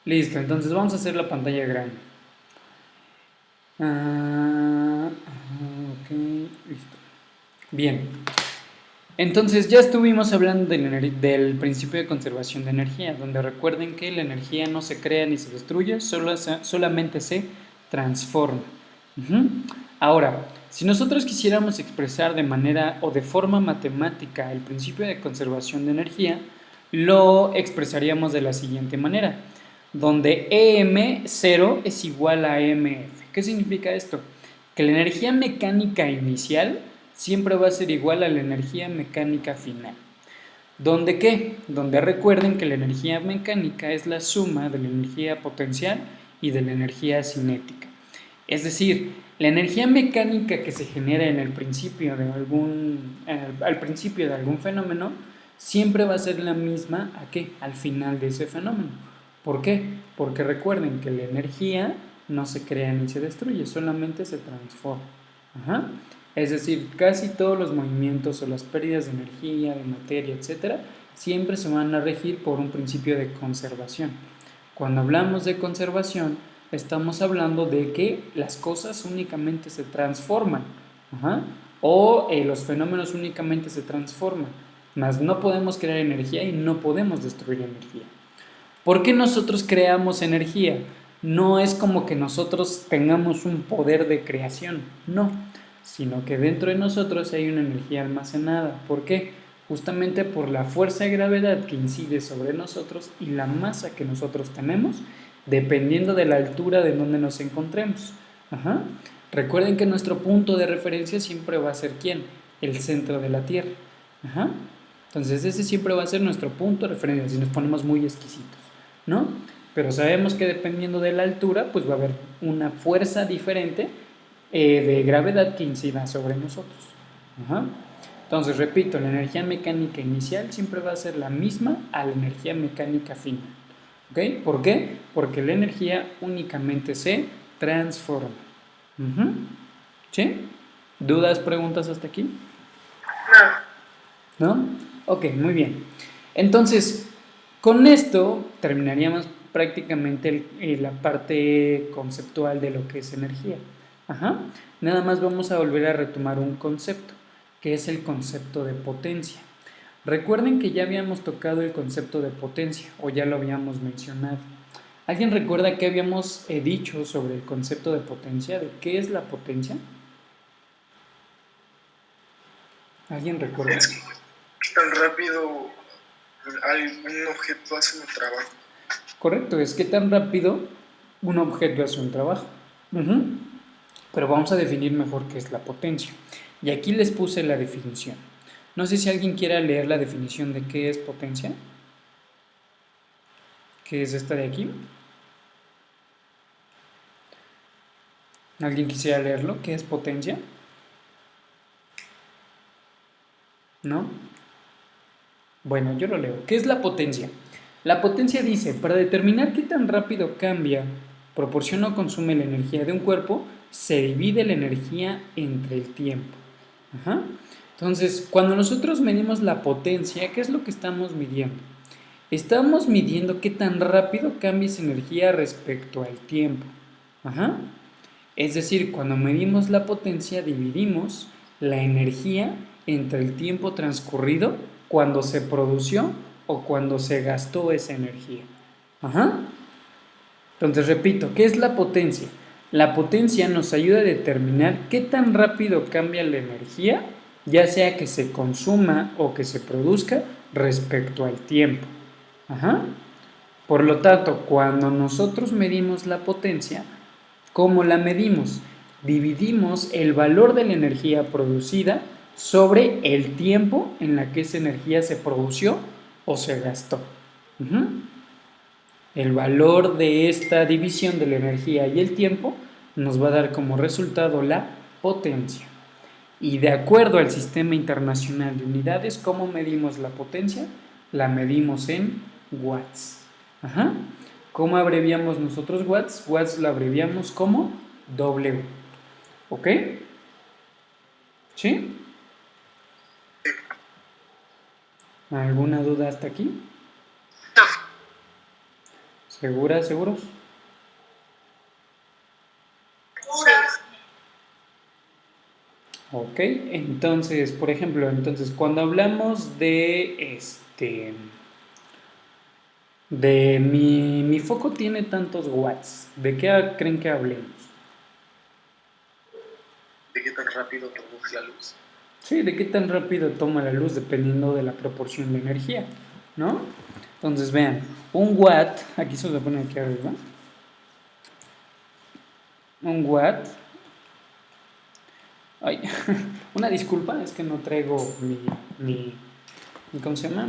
Listo, entonces vamos a hacer la pantalla grande. Ok, listo. Bien, entonces ya estuvimos hablando del principio de conservación de energía, donde recuerden que la energía no se crea ni se destruye, solamente se transforma. Ujú. Ahora, si nosotros quisiéramos expresar de manera o de forma matemática el principio de conservación de energía, lo expresaríamos de la siguiente manera, donde EM0 es igual a MF. ¿Qué significa esto? Que la energía mecánica inicial siempre va a ser igual a la energía mecánica final. ¿Dónde qué? Donde recuerden que la energía mecánica es la suma de la energía potencial y de la energía cinética. Es decir, la energía mecánica que se genera en el principio de al principio de algún fenómeno siempre va a ser la misma ¿a qué? Al final de ese fenómeno. ¿Por qué? Porque recuerden que la energía no se crea ni se destruye, solamente se transforma. Ajá. Es decir, casi todos los movimientos o las pérdidas de energía, de materia, etcétera, siempre se van a regir por un principio de conservación. Cuando hablamos de conservación, estamos hablando de que las cosas únicamente se transforman. Ajá. O los fenómenos únicamente se transforman. Mas no podemos crear energía y no podemos destruir energía. ¿Por qué nosotros creamos energía? No es como que nosotros tengamos un poder de creación, no, sino que dentro de nosotros hay una energía almacenada. ¿Por qué? Justamente por la fuerza de gravedad que incide sobre nosotros y la masa que nosotros tenemos, dependiendo de la altura de donde nos encontremos. Ajá. Recuerden que nuestro punto de referencia siempre va a ser ¿quién? El centro de la Tierra. Ajá. Entonces ese siempre va a ser nuestro punto de referencia si nos ponemos muy exquisitos, ¿no? Pero sabemos que dependiendo de la altura, pues va a haber una fuerza diferente de gravedad que incida sobre nosotros. Ajá. Entonces, repito, la energía mecánica inicial siempre va a ser la misma a la energía mecánica final. ¿Ok? ¿Por qué? Porque la energía únicamente se transforma. Ujú. ¿Sí? ¿Dudas, preguntas hasta aquí? ¿No? Ok, muy bien. Entonces, con esto terminaríamos prácticamente la parte conceptual de lo que es energía. Ajá. Nada más vamos a volver a retomar un concepto, que es el concepto de potencia. Recuerden que ya habíamos tocado el concepto de potencia, o ya lo habíamos mencionado. ¿Alguien recuerda qué habíamos dicho sobre el concepto de potencia? ¿De qué es la potencia? ¿Alguien recuerda? Es que tan rápido un objeto hace un trabajo. Correcto, es que tan rápido un objeto hace un trabajo. Ujú. Pero vamos a definir mejor qué es la potencia. Y aquí les puse la definición. No sé si alguien quiera leer la definición de qué es potencia. ¿Qué es esta de aquí? ¿Alguien quisiera leerlo? ¿Qué es potencia? ¿No? Bueno, yo lo leo. ¿Qué es la potencia? La potencia dice, para determinar qué tan rápido cambia, proporciona o consume la energía de un cuerpo, se divide la energía entre el tiempo. Ajá. Entonces, cuando nosotros medimos la potencia, ¿qué es lo que estamos midiendo? Estamos midiendo qué tan rápido cambia esa energía respecto al tiempo. Ajá. Es decir, cuando medimos la potencia, dividimos la energía entre el tiempo transcurrido cuando se produció o cuando se gastó esa energía. Ajá. Entonces, repito, ¿qué es la potencia? La potencia nos ayuda a determinar qué tan rápido cambia la energía, ya sea que se consuma o que se produzca respecto al tiempo. Ajá. Por lo tanto, cuando nosotros medimos la potencia, ¿cómo la medimos? Dividimos el valor de la energía producida sobre el tiempo en la que esa energía se produció o se gastó. Uh-huh. El valor de esta división de la energía y el tiempo nos va a dar como resultado la potencia. Y de acuerdo al Sistema Internacional de Unidades, ¿cómo medimos la potencia? La medimos en watts. Ajá. ¿Cómo abreviamos nosotros watts? Watts lo abreviamos como W. ¿Ok? ¿Sí? ¿Alguna duda hasta aquí? ¿Seguras, seguros? Ok, entonces, por ejemplo, entonces cuando hablamos de mi foco tiene tantos watts, ¿de qué creen que hablemos? ¿De qué tan rápido produce la luz? Sí, de qué tan rápido toma la luz dependiendo de la proporción de energía, ¿no? Entonces vean, un watt, aquí se lo pone aquí arriba, un watt, ay, una disculpa, es que no traigo ¿cómo se llama?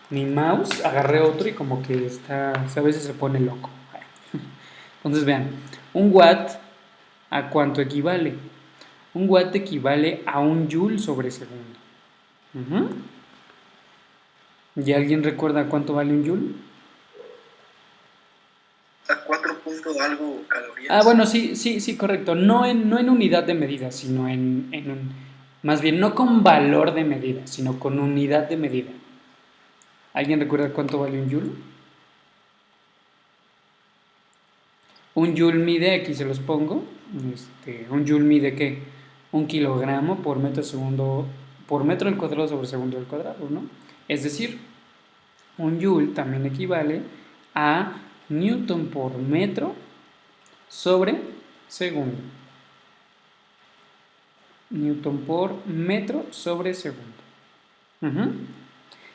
Mi mouse, agarré otro y como que está, a veces se pone loco. Entonces vean, un watt, ¿a cuánto equivale? Un watt equivale a un joule sobre segundo. Ujú. ¿Y alguien recuerda cuánto vale un joule? A 4 punto algo calorías. Ah, bueno, sí, sí, sí, correcto. No en unidad de medida, sino más bien, no con valor de medida, sino con unidad de medida. ¿Alguien recuerda cuánto vale un joule? Un joule mide, aquí se los pongo, un joule mide ¿qué? Un kilogramo por metro segundo, por metro al cuadrado sobre segundo al cuadrado, ¿no? Es decir, un joule también equivale a newton por metro sobre segundo. Newton por metro sobre segundo. Ujú.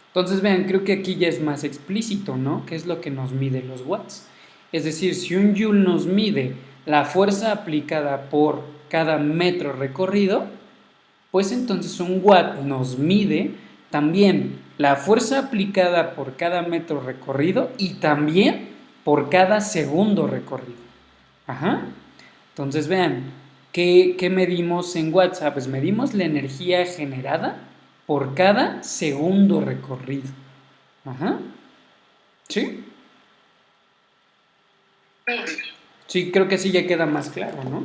Entonces, vean, creo que aquí ya es más explícito, ¿no? ¿Qué es lo que nos mide los watts? Es decir, si un joule nos mide la fuerza aplicada por cada metro recorrido, pues entonces un watt nos mide también la fuerza aplicada por cada metro recorrido y también por cada segundo recorrido. Ajá. Entonces vean, ¿qué medimos en watts? Pues medimos la energía generada por cada segundo recorrido. Ajá. ¿Sí? Sí, creo que así ya queda más claro, ¿no?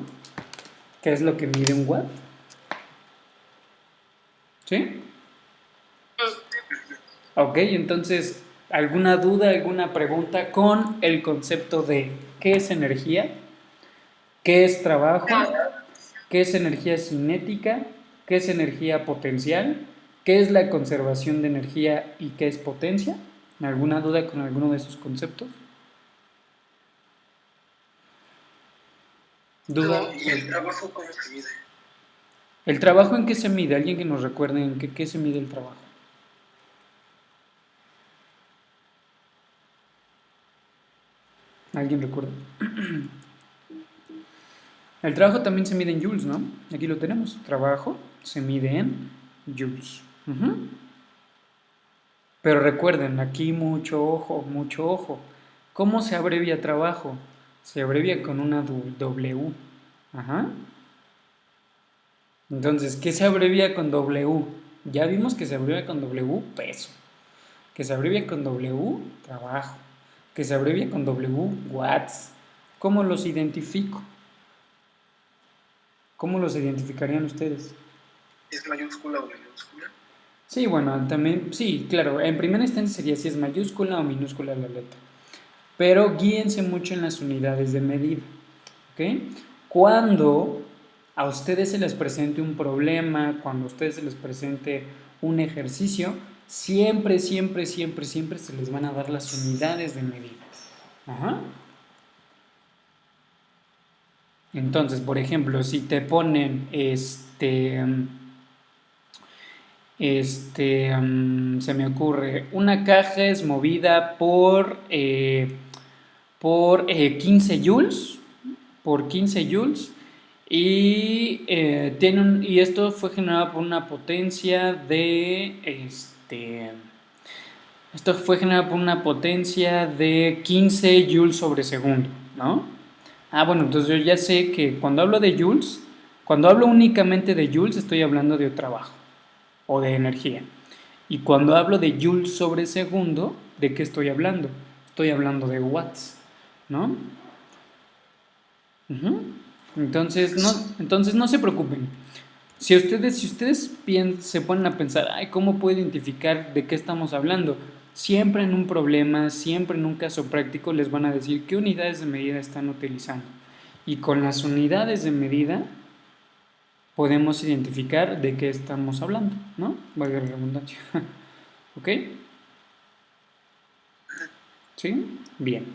¿Qué es lo que mide un watt? ¿Sí? Ok, entonces, ¿alguna duda, alguna pregunta con el concepto de qué es energía? ¿Qué es trabajo? ¿Qué es energía cinética? ¿Qué es energía potencial? ¿Qué es la conservación de energía y qué es potencia? ¿Alguna duda con alguno de esos conceptos? ¿Duda? No, ¿y el trabajo cómo se mide? ¿El trabajo en qué se mide? ¿Alguien que nos recuerde en qué se mide el trabajo? ¿Alguien recuerda? El trabajo también se mide en joules, ¿no? Aquí lo tenemos. Trabajo se mide en joules. Ujú. Pero recuerden, aquí mucho ojo, mucho ojo. ¿Cómo se abrevia trabajo? Se abrevia con una W. Ajá. Entonces, ¿qué se abrevia con W? Ya vimos que se abrevia con W, peso. Que se abrevia con W, trabajo. Que se abrevia con W, watts. ¿Cómo los identifico? ¿Cómo los identificarían ustedes? ¿Es mayúscula o minúscula? Sí, bueno, también, sí, claro, en primera instancia sería si es mayúscula o minúscula la letra. Pero guíense mucho en las unidades de medida, ¿ok? Cuando a ustedes se les presente un problema, cuando a ustedes se les presente un ejercicio, siempre, siempre, siempre, siempre se les van a dar las unidades de medida. Ajá. Entonces, por ejemplo, si te ponen se me ocurre, una caja es movida por 15 joules, y esto fue generado por una potencia de 15 joules sobre segundo, ¿no? Ah, bueno, entonces yo ya sé que cuando hablo de joules, cuando hablo únicamente de joules estoy hablando de trabajo o de energía. Y cuando hablo de joules sobre segundo, ¿de qué estoy hablando? Estoy hablando de watts, ¿no? Uh-huh. Entonces no se preocupen. Si ustedes se ponen a pensar, ay, ¿cómo puedo identificar de qué estamos hablando? siempre en un problema, siempre en un caso práctico les van a decir qué unidades de medida están utilizando. Y con las unidades de medida podemos identificar de qué estamos hablando, ¿no? Valga la redundancia. ¿Ok? ¿Sí? Bien.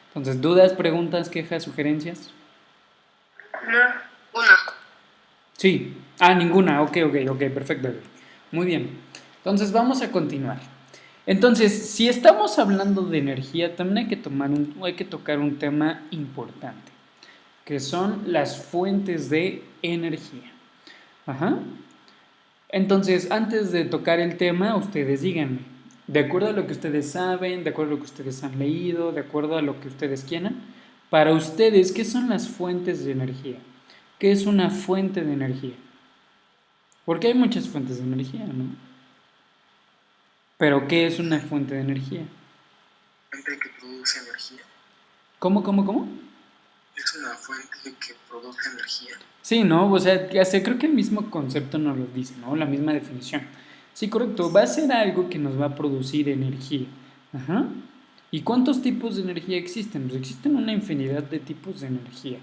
Entonces, ¿dudas, preguntas, quejas, sugerencias? No, una. Sí. Ninguna. Ok, perfecto. Muy bien. Entonces, vamos a continuar. Entonces, si estamos hablando de energía, también hay que tocar un tema importante, que son las fuentes de energía. Ajá. Entonces, antes de tocar el tema, ustedes díganme, de acuerdo a lo que ustedes saben, de acuerdo a lo que ustedes han leído, de acuerdo a lo que ustedes quieran, para ustedes, ¿qué son las fuentes de energía? ¿Qué es una fuente de energía? Porque hay muchas fuentes de energía, ¿no? Pero ¿qué es una fuente de energía? Fuente que produce energía. ¿Cómo? Es una fuente que produce energía. Sí, ¿no? O sea, creo que el mismo concepto nos lo dice, ¿no? La misma definición. Sí, correcto. Va a ser algo que nos va a producir energía. Ajá. ¿Y cuántos tipos de energía existen? Pues existen una infinidad de tipos de energía.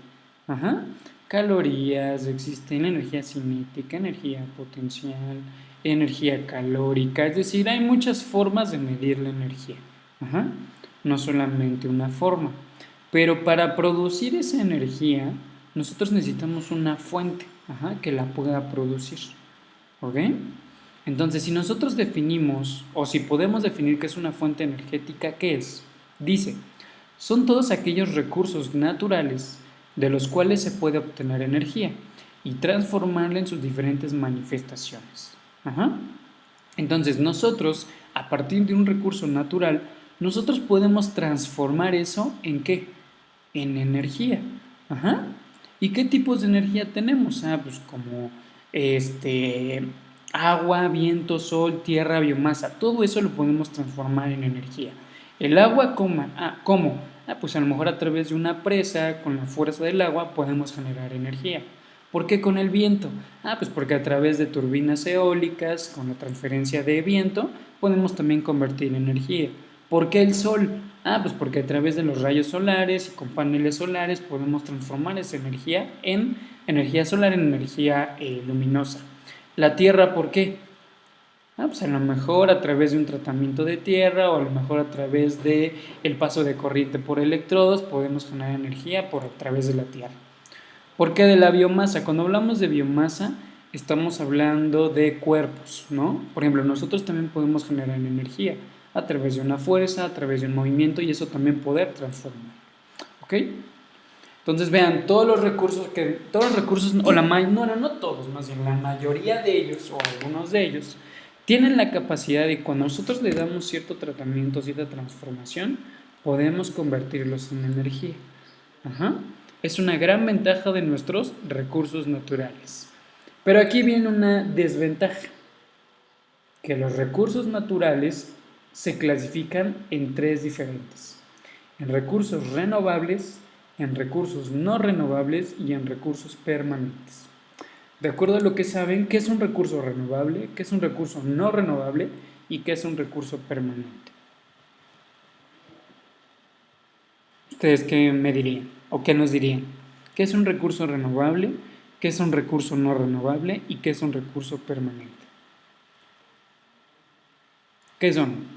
Ajá. Calorías, existen energía cinética, energía potencial, energía calórica. Es decir, hay muchas formas de medir la energía. Ajá. No solamente una forma. Pero para producir esa energía, nosotros necesitamos una fuente, que la pueda producir. ¿Ok? Entonces, si nosotros definimos, o si podemos definir qué es una fuente energética, ¿qué es? Dice, son todos aquellos recursos naturales de los cuales se puede obtener energía y transformarla en sus diferentes manifestaciones. Ajá. Entonces, nosotros, a partir de un recurso natural, nosotros podemos transformar eso ¿en qué? En energía. Ajá. ¿Y qué tipos de energía tenemos? Pues como agua, viento, sol, tierra, biomasa. Todo eso lo podemos transformar en energía. El agua, ¿cómo? Pues a lo mejor a través de una presa, con la fuerza del agua, podemos generar energía. ¿Por qué con el viento? Pues porque a través de turbinas eólicas, con la transferencia de viento, podemos también convertir energía. ¿Por qué el sol? Pues porque a través de los rayos solares y con paneles solares podemos transformar esa energía en energía solar, en energía luminosa. La tierra, ¿por qué? Pues a lo mejor a través de un tratamiento de tierra o a lo mejor a través de el paso de corriente por electrodos podemos generar energía a través de la tierra. ¿Por qué de la biomasa? Cuando hablamos de biomasa estamos hablando de cuerpos, ¿no? Por ejemplo, nosotros también podemos generar energía a través de una fuerza, a través de un movimiento y eso también poder transformar. ¿Ok? Entonces vean, todos los recursos, o no todos, más bien la mayoría de ellos o algunos de ellos, tienen la capacidad de cuando nosotros le damos cierto tratamiento, cierta transformación, podemos convertirlos en energía. Ajá. Es una gran ventaja de nuestros recursos naturales. Pero aquí viene una desventaja, que los recursos naturales se clasifican en 3 diferentes: en recursos renovables, en recursos no renovables y en recursos permanentes. De acuerdo a lo que saben, ¿qué es un recurso renovable? ¿Qué es un recurso no renovable? ¿Y qué es un recurso permanente? ¿Ustedes qué me dirían? ¿O qué nos dirían? ¿Qué es un recurso renovable? ¿Qué es un recurso no renovable? ¿Y qué es un recurso permanente? ¿Qué son?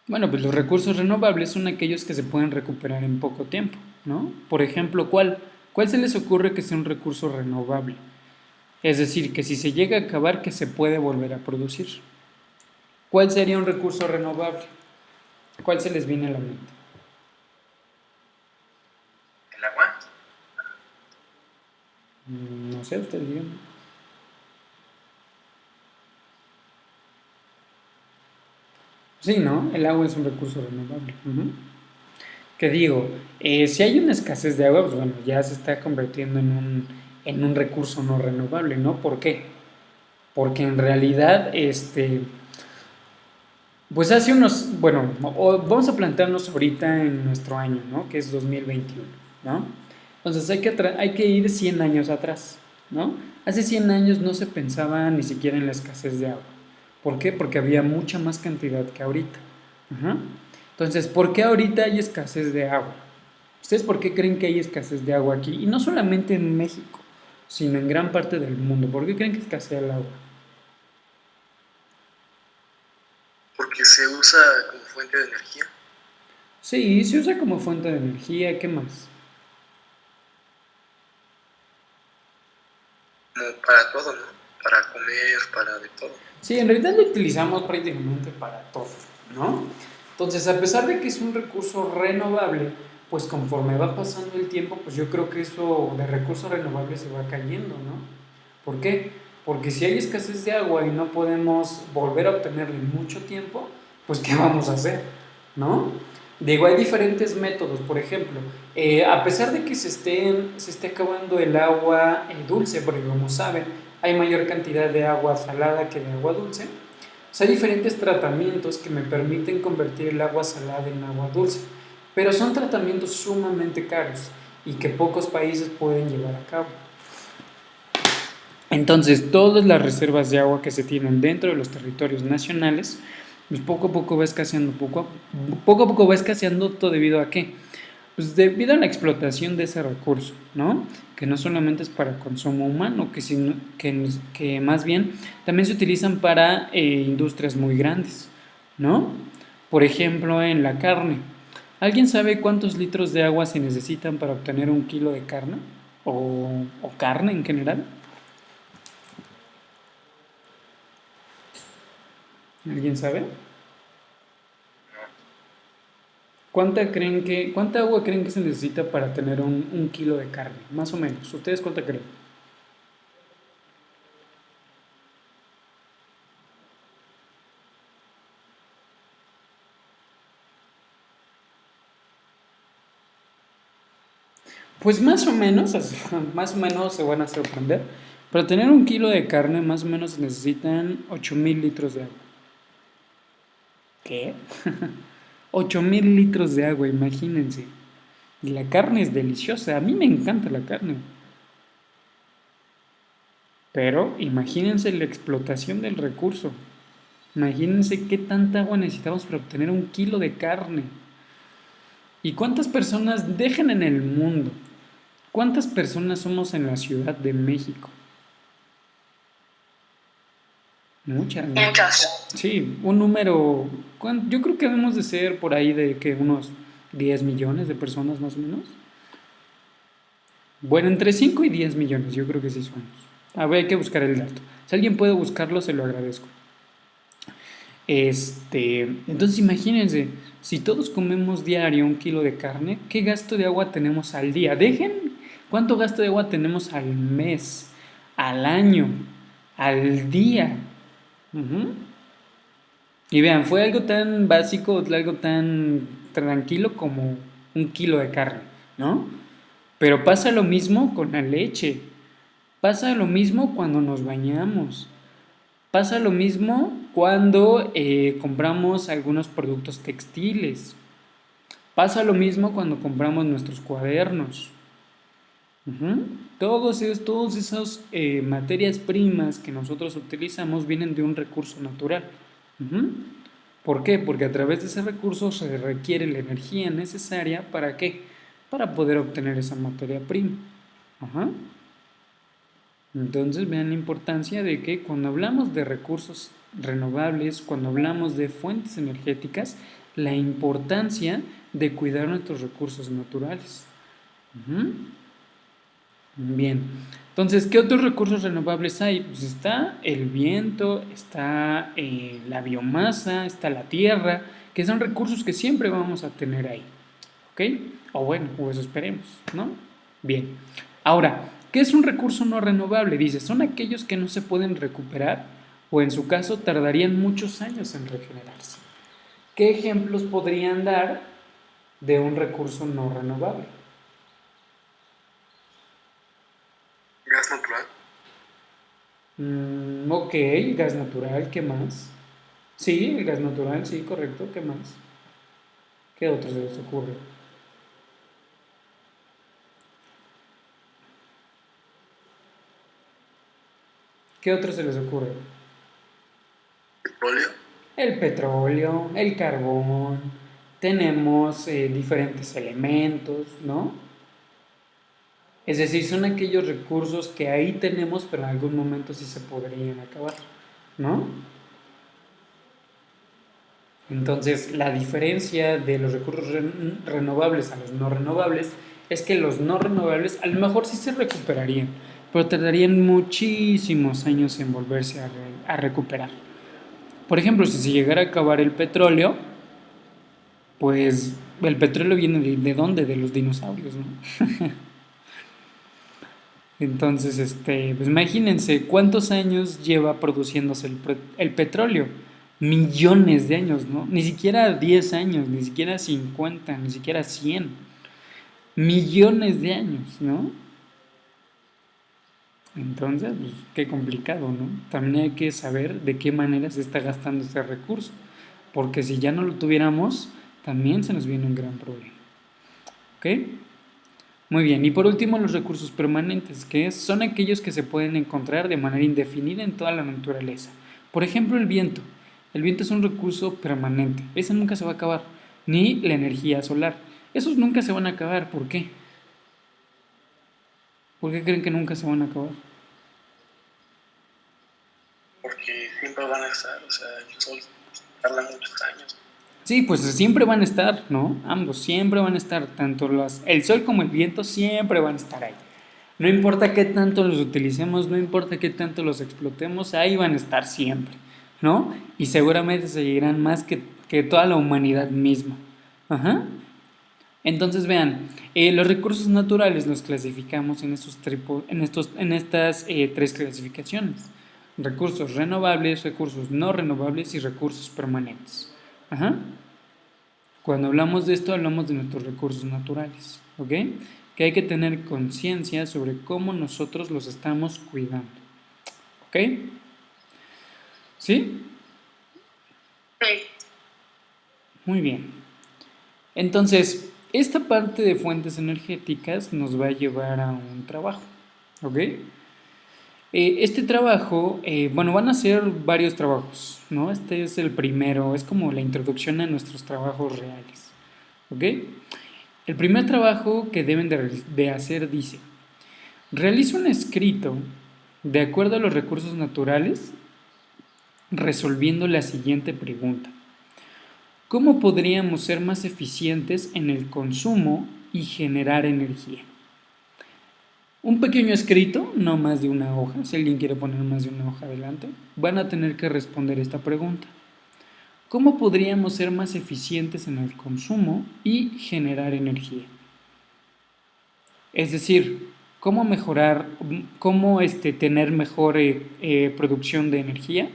Bueno, pues los recursos renovables son aquellos que se pueden recuperar en poco tiempo, ¿no? Por ejemplo, ¿cuál se les ocurre que sea un recurso renovable? Es decir, que si se llega a acabar, que se puede volver a producir. ¿Cuál sería un recurso renovable? ¿Cuál se les viene a la mente? ¿El agua? No sé, ustedes digan. Sí, ¿no? El agua es un recurso renovable. Que digo, si hay una escasez de agua, pues bueno, ya se está convirtiendo en un recurso no renovable, ¿no? ¿Por qué? Porque en realidad, pues hace vamos a plantearnos ahorita en nuestro año, ¿no? Que es 2021, ¿no? Entonces hay que ir 100 años atrás, ¿no? Hace 100 años no se pensaba ni siquiera en la escasez de agua. ¿Por qué? Porque había mucha más cantidad que ahorita. Ajá. Entonces, ¿por qué ahorita hay escasez de agua? ¿Ustedes por qué creen que hay escasez de agua aquí? Y no solamente en México, sino en gran parte del mundo. ¿Por qué creen que escasea el agua? Porque se usa como fuente de energía, Sí, se usa como fuente de energía. ¿Qué más? como para todo, ¿no? Para comer, para de todo. Sí, en realidad lo utilizamos prácticamente para todo, ¿no? Entonces, a pesar de que es un recurso renovable, pues conforme va pasando el tiempo, pues yo creo que eso de recurso renovable se va cayendo, ¿no? ¿Por qué? Porque si hay escasez de agua y no podemos volver a obtenerla en mucho tiempo, pues ¿qué vamos a hacer? ¿No? Digo, hay diferentes métodos, por ejemplo, a pesar de que se esté acabando el agua dulce, porque como saben, hay mayor cantidad de agua salada que de agua dulce, o sea, hay diferentes tratamientos que me permiten convertir el agua salada en agua dulce, pero son tratamientos sumamente caros y que pocos países pueden llevar a cabo. Entonces, todas las reservas de agua que se tienen dentro de los territorios nacionales, pues poco a poco va escaseando, poco a poco va escaseando todo debido a qué? Pues debido a la explotación de ese recurso, ¿no? Que no solamente es para consumo humano, que más bien también se utilizan para industrias muy grandes, ¿no? Por ejemplo, en la carne. ¿Alguien sabe cuántos litros de agua se necesitan para obtener un kilo de carne? O carne en general? ¿Alguien sabe? ¿Cuánta agua creen que se necesita para tener un kilo de carne? Más o menos. ¿Ustedes cuánta creen? Pues más o menos, más o menos se van a sorprender. Para tener un kilo de carne, más o menos se necesitan 8.000 litros de agua. ¿Qué? 8.000 litros de agua, imagínense. Y la carne es deliciosa. A mí me encanta la carne. Pero imagínense la explotación del recurso. Imagínense qué tanta agua necesitamos para obtener un kilo de carne. ¿Y cuántas personas dejan en el mundo? ¿Cuántas personas somos en la Ciudad de México? Muchas, ¿no? Muchas. Sí, un número, yo creo que debemos de ser por ahí de que unos 10 millones de personas más o menos. Bueno, entre 5 y 10 millones, yo creo que sí somos. A ver, hay que buscar el dato. Si alguien puede buscarlo, se lo agradezco. Entonces imagínense, si todos comemos diario un kilo de carne, ¿qué gasto de agua tenemos al día? Dejen, ¿cuánto gasto de agua tenemos al mes, al año, al día? Ujú. Y vean, fue algo tan básico, algo tan tranquilo como un kilo de carne, ¿no? Pero pasa lo mismo con la leche, pasa lo mismo cuando nos bañamos, pasa lo mismo cuando compramos algunos productos textiles, pasa lo mismo cuando compramos nuestros cuadernos. Ujú. Todos esas materias primas que nosotros utilizamos vienen de un recurso natural. Ujú. ¿Por qué? Porque a través de ese recurso se requiere la energía necesaria para qué? Para poder obtener esa materia prima. Ajá. Entonces vean la importancia de que cuando hablamos de recursos renovables, cuando hablamos de fuentes energéticas, la importancia de cuidar nuestros recursos naturales. Ujú. Bien. Entonces, ¿qué otros recursos renovables hay? Pues está el viento, está la biomasa, está la tierra, que son recursos que siempre vamos a tener ahí. ¿Ok? O bueno, o eso esperemos, ¿no? Bien. Ahora, ¿qué es un recurso no renovable? Dice, son aquellos que no se pueden recuperar o en su caso tardarían muchos años en regenerarse. ¿Qué ejemplos podrían dar de un recurso no renovable? Gas natural. Ok, gas natural, ¿qué más? Sí, el gas natural, sí, correcto, ¿qué más? ¿Qué otro se les ocurre? ¿Qué otro se les ocurre? petróleo. El petróleo, el carbón, tenemos diferentes elementos, ¿no? Es decir, son aquellos recursos que ahí tenemos, pero en algún momento sí se podrían acabar, ¿no? Entonces, la diferencia de los recursos renovables a los no renovables es que los no renovables a lo mejor sí se recuperarían, pero tardarían muchísimos años en volverse a recuperar. Por ejemplo, si se llegara a acabar el petróleo, pues el petróleo viene ¿de dónde? De los dinosaurios, ¿no? Entonces, pues imagínense cuántos años lleva produciéndose el petróleo. Millones de años, ¿no? Ni siquiera 10 años, ni siquiera 50, ni siquiera 100. Millones de años, ¿no? Entonces, pues qué complicado, ¿no? También hay que saber de qué manera se está gastando este recurso. Porque si ya no lo tuviéramos, también se nos viene un gran problema. ¿Ok? Muy bien, y por último los recursos permanentes, que son aquellos que se pueden encontrar de manera indefinida en toda la naturaleza. Por ejemplo, el viento. El viento es un recurso permanente, ese nunca se va a acabar, ni la energía solar. Esos nunca se van a acabar, ¿por qué? ¿Por qué creen que nunca se van a acabar? Porque siempre van a estar, o sea, el sol tarda muchos años. Sí, pues siempre van a estar, ¿no? Ambos siempre van a estar, tanto el sol como el viento siempre van a estar ahí. No importa qué tanto los utilicemos, no importa qué tanto los explotemos, ahí van a estar siempre, ¿no? Y seguramente seguirán más que toda la humanidad misma. Ajá. Entonces vean, los recursos naturales los clasificamos en estas tres clasificaciones. Recursos renovables, recursos no renovables y recursos permanentes. Ajá. Cuando hablamos de esto, hablamos de nuestros recursos naturales, ¿ok? Que hay que tener conciencia sobre cómo nosotros los estamos cuidando, ¿ok? ¿Sí? Sí. Muy bien. Entonces, esta parte de fuentes energéticas nos va a llevar a un trabajo, ¿ok? Este trabajo, bueno, van a ser varios trabajos, ¿no? Este es el primero, es como la introducción a nuestros trabajos reales, ¿ok? El primer trabajo que deben de hacer dice, realiza un escrito de acuerdo a los recursos naturales resolviendo la siguiente pregunta. ¿Cómo podríamos ser más eficientes en el consumo y generar energía? Un pequeño escrito, no más de una hoja, si alguien quiere poner más de una hoja adelante, van a tener que responder esta pregunta. ¿Cómo podríamos ser más eficientes en el consumo y generar energía? Es decir, cómo mejorar, cómo tener mejor producción de energía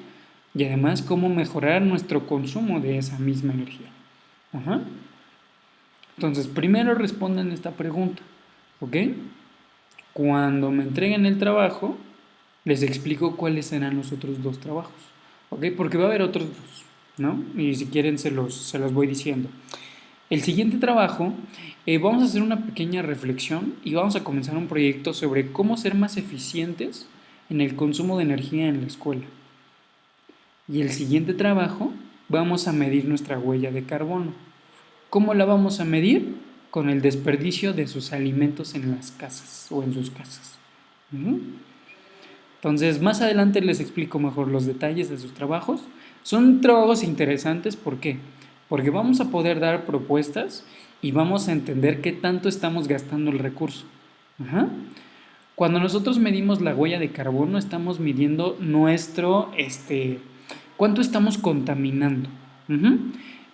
y además cómo mejorar nuestro consumo de esa misma energía. Ajá. Entonces, primero respondan esta pregunta, ¿ok? Cuando me entreguen el trabajo, les explico cuáles serán los otros dos trabajos, ¿ok? Porque va a haber otros dos, ¿no? Y si quieren se los voy diciendo. El siguiente trabajo, vamos a hacer una pequeña reflexión y vamos a comenzar un proyecto sobre cómo ser más eficientes en el consumo de energía en la escuela. Y el siguiente trabajo, vamos a medir nuestra huella de carbono. ¿Cómo la vamos a medir? Con el desperdicio de sus alimentos en las casas o en sus casas. Entonces, más adelante les explico mejor los detalles de sus trabajos. Son trabajos interesantes, ¿por qué? Porque vamos a poder dar propuestas y vamos a entender qué tanto estamos gastando el recurso. Ajá. Cuando nosotros medimos la huella de carbono, estamos midiendo cuánto estamos contaminando.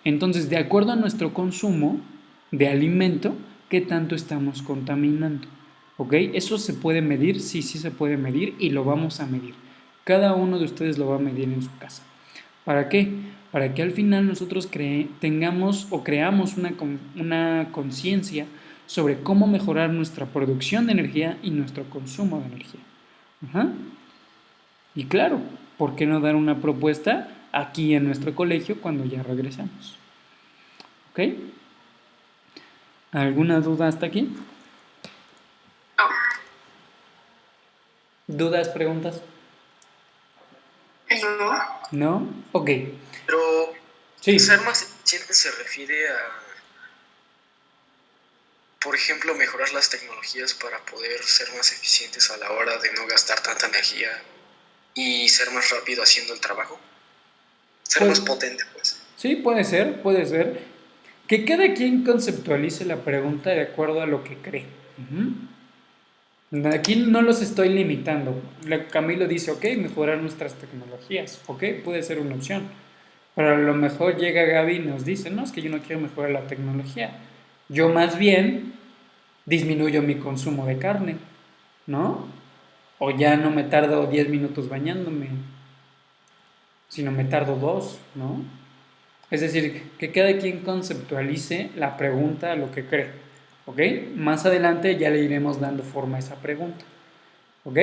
Entonces, de acuerdo a nuestro consumo de alimento, qué tanto estamos contaminando. ¿Ok? ¿Eso se puede medir? Sí, sí se puede medir y lo vamos a medir. Cada uno de ustedes lo va a medir en su casa. ¿Para qué? Para que al final nosotros tengamos o creamos una conciencia sobre cómo mejorar nuestra producción de energía y nuestro consumo de energía. Ajá. Y claro, ¿por qué no dar una propuesta aquí en nuestro colegio cuando ya regresamos? ¿Ok? ¿Alguna duda hasta aquí? ¿Dudas, preguntas? No, ¿No? Ok. pero Sí. ser más eficiente se refiere a, por ejemplo, mejorar las tecnologías para poder ser más eficientes a la hora de no gastar tanta energía y ser más rápido haciendo el trabajo. Ser Pues, más potente, pues. sí, puede ser, puede ser. Que cada quien conceptualice la pregunta de acuerdo a lo que cree. Aquí no los estoy limitando. Camilo dice, ok, mejorar nuestras tecnologías. Ok, puede ser una opción. Pero a lo mejor llega Gaby y nos dice, no, es que yo no quiero mejorar la tecnología. Yo más bien disminuyo mi consumo de carne, ¿no? O ya no me tardo 10 minutos bañándome, sino me tardo 2, ¿no? Es decir, que cada quien conceptualice la pregunta a lo que cree, ¿ok? Más adelante ya le iremos dando forma a esa pregunta, ¿ok?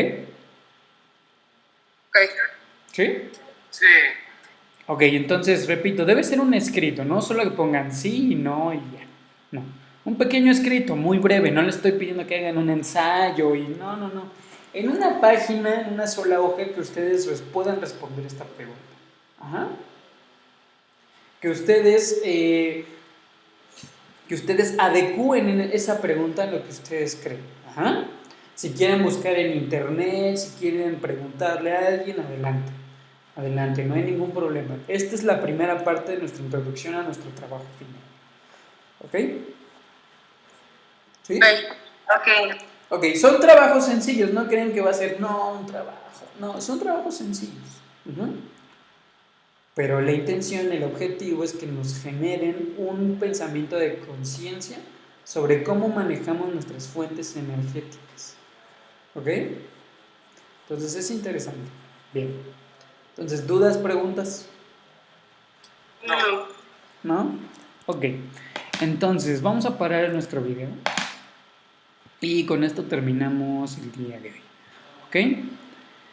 Ok. ¿Sí? Sí. Ok, entonces repito, debe ser un escrito, no solo que pongan sí y no y ya. No, un pequeño escrito, muy breve, no les estoy pidiendo que hagan un ensayo y no, no, no. En una página, en una sola hoja, que ustedes puedan responder esta pregunta. Ajá. Que ustedes, eh, que ustedes adecúen en esa pregunta a lo que ustedes creen. Ajá. Si quieren buscar en internet, si quieren preguntarle a alguien, adelante. Adelante, no hay ningún problema. Esta es la primera parte de nuestra introducción a nuestro trabajo final. ¿Ok? ¿Sí? Ok. Ok, son trabajos sencillos, no creen que va a ser, no, un trabajo. No, son trabajos sencillos. Pero la intención, el objetivo es que nos generen un pensamiento de conciencia sobre cómo manejamos nuestras fuentes energéticas. ¿Ok? Entonces es interesante. Bien. Entonces, ¿dudas, preguntas? No. ¿No? Ok. Entonces, vamos a parar nuestro video. Y con esto terminamos el día de hoy. ¿Ok?